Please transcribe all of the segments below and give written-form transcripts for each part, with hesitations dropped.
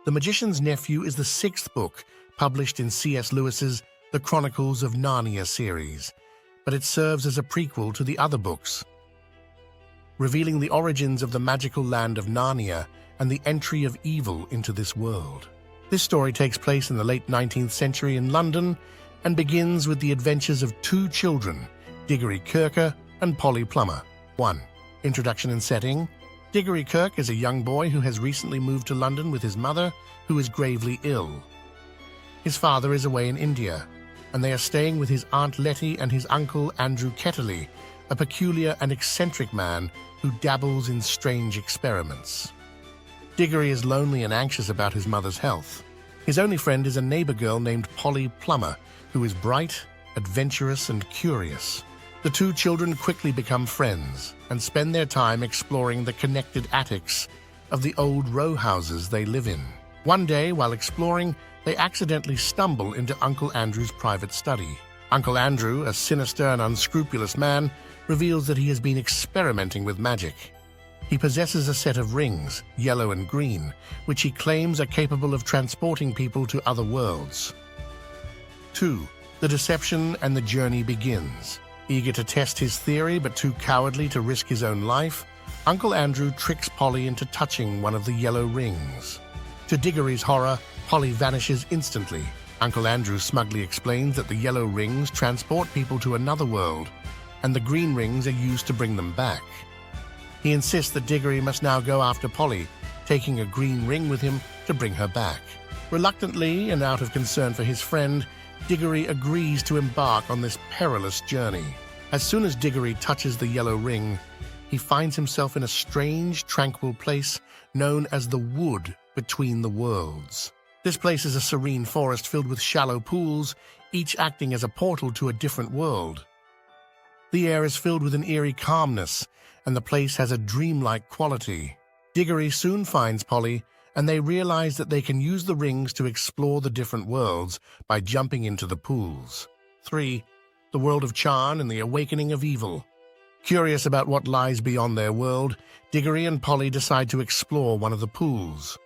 The Magician's Nephew is the sixth book published in C.S. Lewis's The Chronicles of Narnia series, but it serves as a prequel to the other books, revealing the origins of the magical land of Narnia and the entry of evil into this world. This story takes place in the late 19th century in London and begins with the adventures of two children, Digory and Polly Plummer. 1. Introduction and setting. Digory is a young boy who has recently moved to London with his mother, who is gravely ill. His father is away in India, and they are staying with his Aunt Letty and his uncle Andrew Ketterley, a peculiar and eccentric man who dabbles in strange experiments. Digory is lonely and anxious about his mother's health. His only friend is a neighbor girl named Polly Plummer, who is bright, adventurous, and curious. The two children quickly become friends and spend their time exploring the connected attics of the old row houses they live in. One day, while exploring, they accidentally stumble into Uncle Andrew's private study. Uncle Andrew, a sinister and unscrupulous man, reveals that he has been experimenting with magic. He possesses a set of rings, yellow and green, which he claims are capable of transporting people to other worlds. 2. The deception and the journey begins. Eager to test his theory but too cowardly to risk his own life, Uncle Andrew tricks Polly into touching one of the yellow rings. To Digory's horror, Polly vanishes instantly. Uncle Andrew smugly explains that the yellow rings transport people to another world, and the green rings are used to bring them back. He insists that Digory must now go after Polly, taking a green ring with him to bring her back. Reluctantly, and out of concern for his friend, Digory agrees to embark on this perilous journey. As soon as Digory touches the yellow ring, he finds himself in a strange, tranquil place known as the Wood Between the Worlds. This place is a serene forest filled with shallow pools, each acting as a portal to a different world. The air is filled with an eerie calmness, and the place has a dreamlike quality. Digory soon finds Polly, and they realize that they can use the rings to explore the different worlds by jumping into the pools. 3. The world of Charn and the awakening of evil. Curious about what lies beyond their world, Digory and Polly decide to explore one of the pools.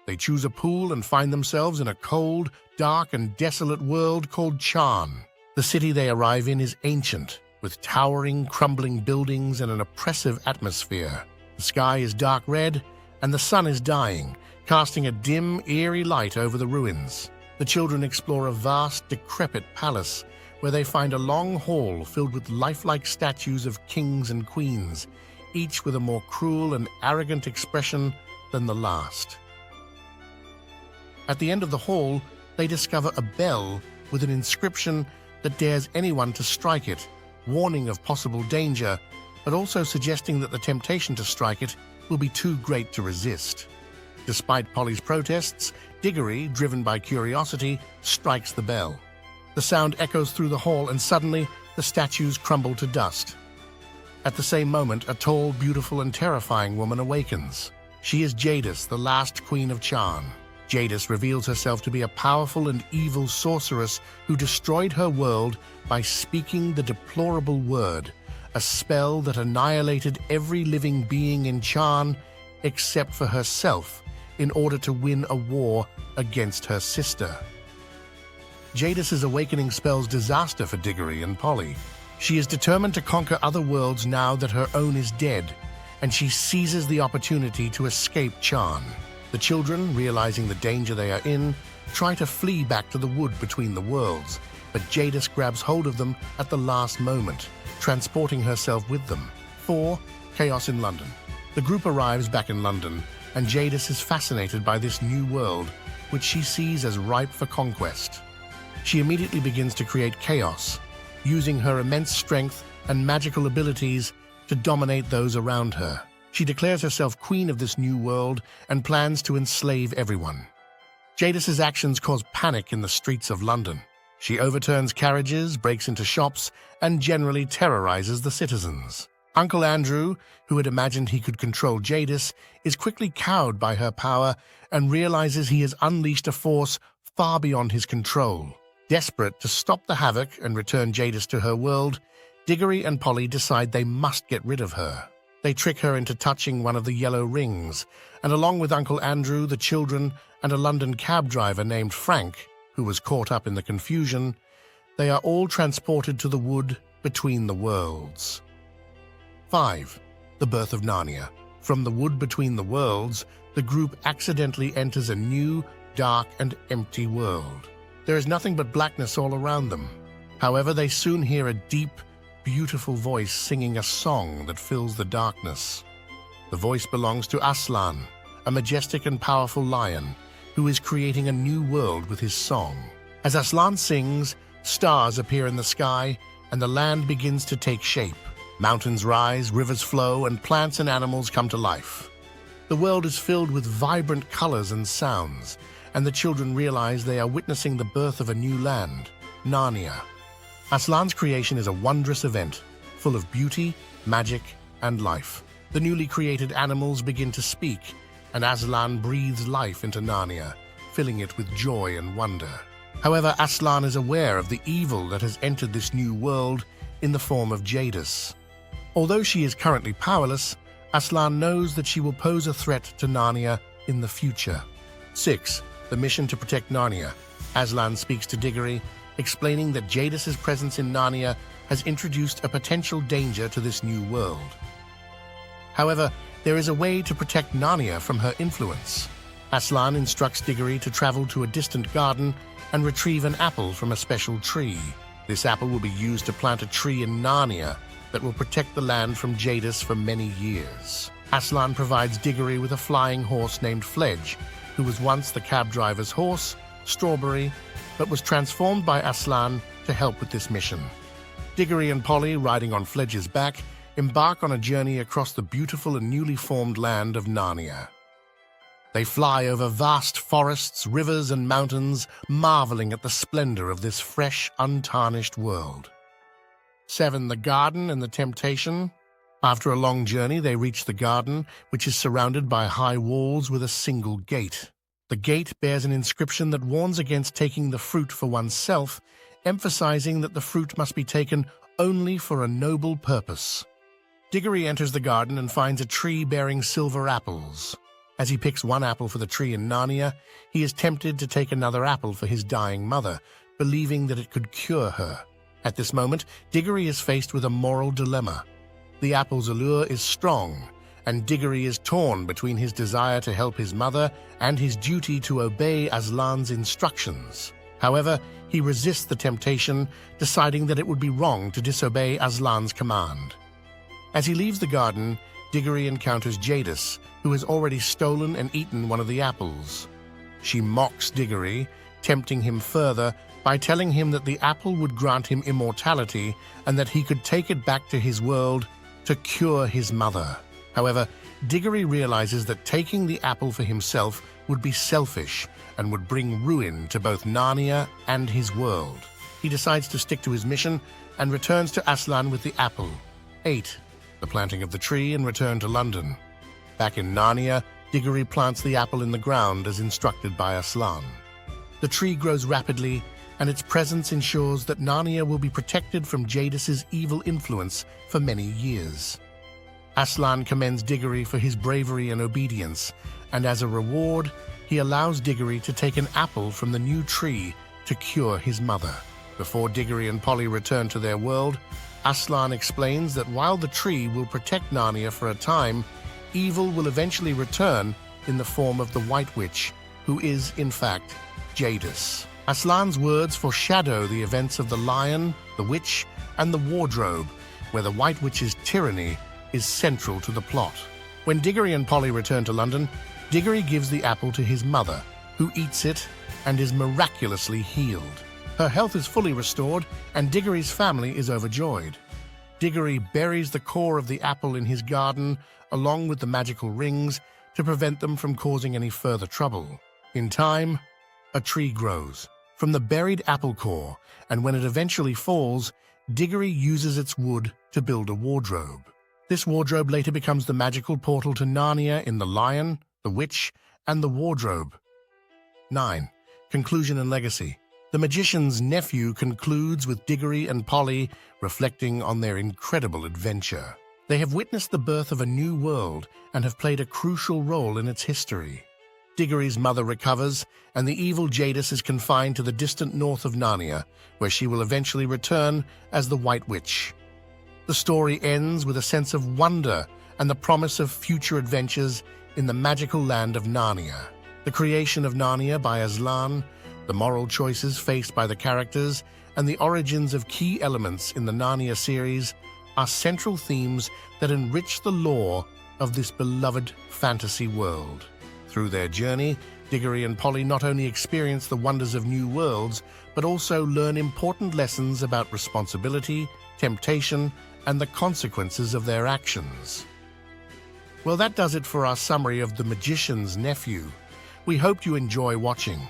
They choose a pool and find themselves in a cold, dark, and desolate world called Charn. The city they arrive in is ancient, with towering, crumbling buildings and an oppressive atmosphere. The sky is dark red, and the sun is dying, casting a dim, eerie light over the ruins. The children explore a vast, decrepit palace, where they find a long hall filled with lifelike statues of kings and queens, each with a more cruel and arrogant expression than the last. At the end of the hall, they discover a bell with an inscription that dares anyone to strike it, warning of possible danger, but also suggesting that the temptation to strike it will be too great to resist. Despite Polly's protests, Digory, driven by curiosity, strikes the bell. The sound echoes through the hall, and suddenly the statues crumble to dust. At the same moment, a tall, beautiful, and terrifying woman awakens. She is Jadis, the last queen of Charn. Jadis reveals herself to be a powerful and evil sorceress who destroyed her world by speaking the deplorable word, a spell that annihilated every living being in Charn except for herself in order to win a war against her sister. Jadis's awakening spells disaster for Digory and Polly. She is determined to conquer other worlds now that her own is dead, and she seizes the opportunity to escape Charn. The children, realizing the danger they are in, try to flee back to the Wood Between the Worlds, but Jadis grabs hold of them at the last moment, transporting herself with them. 4. Chaos in London. The group arrives back in London, and Jadis is fascinated by this new world, which she sees as ripe for conquest. She immediately begins to create chaos, using her immense strength and magical abilities to dominate those around her. She declares herself queen of this new world and plans to enslave everyone. Jadis's actions cause panic in the streets of London. She overturns carriages, breaks into shops, and generally terrorizes the citizens. Uncle Andrew, who had imagined he could control Jadis, is quickly cowed by her power and realizes he has unleashed a force far beyond his control. Desperate to stop the havoc and return Jadis to her world, Digory and Polly decide they must get rid of her. They trick her into touching one of the yellow rings, and along with Uncle Andrew, the children, and a London cab driver named Frank, who was caught up in the confusion, they are all transported to the wood between the worlds. 5. The Birth of Narnia. From the wood between the worlds, the group accidentally enters a new, dark, and empty world. There is nothing but blackness all around them. However, they soon hear a deep, beautiful voice singing a song that fills the darkness. The voice belongs to Aslan, a majestic and powerful lion, who is creating a new world with his song. As Aslan sings, stars appear in the sky, and the land begins to take shape. Mountains rise, rivers flow, and plants and animals come to life. The world is filled with vibrant colors and sounds, and the children realize they are witnessing the birth of a new land, Narnia. Aslan's creation is a wondrous event, full of beauty, magic, and life. The newly created animals begin to speak, and Aslan breathes life into Narnia, filling it with joy and wonder. However, Aslan is aware of the evil that has entered this new world in the form of Jadis. Although she is currently powerless, Aslan knows that she will pose a threat to Narnia in the future. 6. The mission to protect Narnia. Aslan speaks to Digory, explaining that Jadis's presence in Narnia has introduced a potential danger to this new world. However, there is a way to protect Narnia from her influence. Aslan instructs Digory to travel to a distant garden and retrieve an apple from a special tree. This apple will be used to plant a tree in Narnia that will protect the land from Jadis for many years. Aslan provides Digory with a flying horse named Fledge, who was once the cab driver's horse, Strawberry, but was transformed by Aslan to help with this mission. Digory and Polly, riding on Fledge's back, embark on a journey across the beautiful and newly formed land of Narnia. They fly over vast forests, rivers, and mountains, marveling at the splendor of this fresh, untarnished world. 7. The Garden and the Temptation. After a long journey, they reach the garden, which is surrounded by high walls with a single gate. The gate bears an inscription that warns against taking the fruit for oneself, emphasizing that the fruit must be taken only for a noble purpose. Digory enters the garden and finds a tree bearing silver apples. As he picks one apple for the tree in Narnia, he is tempted to take another apple for his dying mother, believing that it could cure her. At this moment, Digory is faced with a moral dilemma. The apple's allure is strong, and Digory is torn between his desire to help his mother and his duty to obey Aslan's instructions. However, he resists the temptation, deciding that it would be wrong to disobey Aslan's command. As he leaves the garden, Digory encounters Jadis, who has already stolen and eaten one of the apples. She mocks Digory, tempting him further by telling him that the apple would grant him immortality and that he could take it back to his world to cure his mother. However, Digory realizes that taking the apple for himself would be selfish and would bring ruin to both Narnia and his world. He decides to stick to his mission and returns to Aslan with the apple. 8. The planting of the tree and return to London. Back in Narnia, Digory plants the apple in the ground as instructed by Aslan. The tree grows rapidly, and its presence ensures that Narnia will be protected from Jadis's evil influence for many years. Aslan commends Digory for his bravery and obedience, and as a reward, he allows Digory to take an apple from the new tree to cure his mother. Before Digory and Polly return to their world, Aslan explains that while the tree will protect Narnia for a time, evil will eventually return in the form of the White Witch, who is, in fact, Jadis. Aslan's words foreshadow the events of the Lion, the Witch, and the Wardrobe, where the White Witch's tyranny is central to the plot. When Digory and Polly return to London, Digory gives the apple to his mother, who eats it and is miraculously healed. Her health is fully restored, and Digory's family is overjoyed. Digory buries the core of the apple in his garden, along with the magical rings, to prevent them from causing any further trouble. In time, a tree grows from the buried apple core, and when it eventually falls, Digory uses its wood to build a wardrobe. This wardrobe later becomes the magical portal to Narnia in The Lion, the Witch, and the Wardrobe. 9. Conclusion and Legacy. The magician's nephew concludes with Digory and Polly reflecting on their incredible adventure. They have witnessed the birth of a new world and have played a crucial role in its history. Digory's mother recovers, and the evil Jadis is confined to the distant north of Narnia, where she will eventually return as the White Witch. The story ends with a sense of wonder and the promise of future adventures in the magical land of Narnia. The creation of Narnia by Aslan, the moral choices faced by the characters, and the origins of key elements in the Narnia series are central themes that enrich the lore of this beloved fantasy world. Through their journey, Digory and Polly not only experience the wonders of new worlds, but also learn important lessons about responsibility, temptation, and the consequences of their actions. Well, that does it for our summary of The Magician's Nephew. We hope you enjoy watching.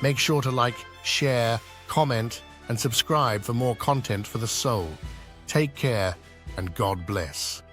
Make sure to like, share, comment, and subscribe for more content for the soul. Take care, and God bless.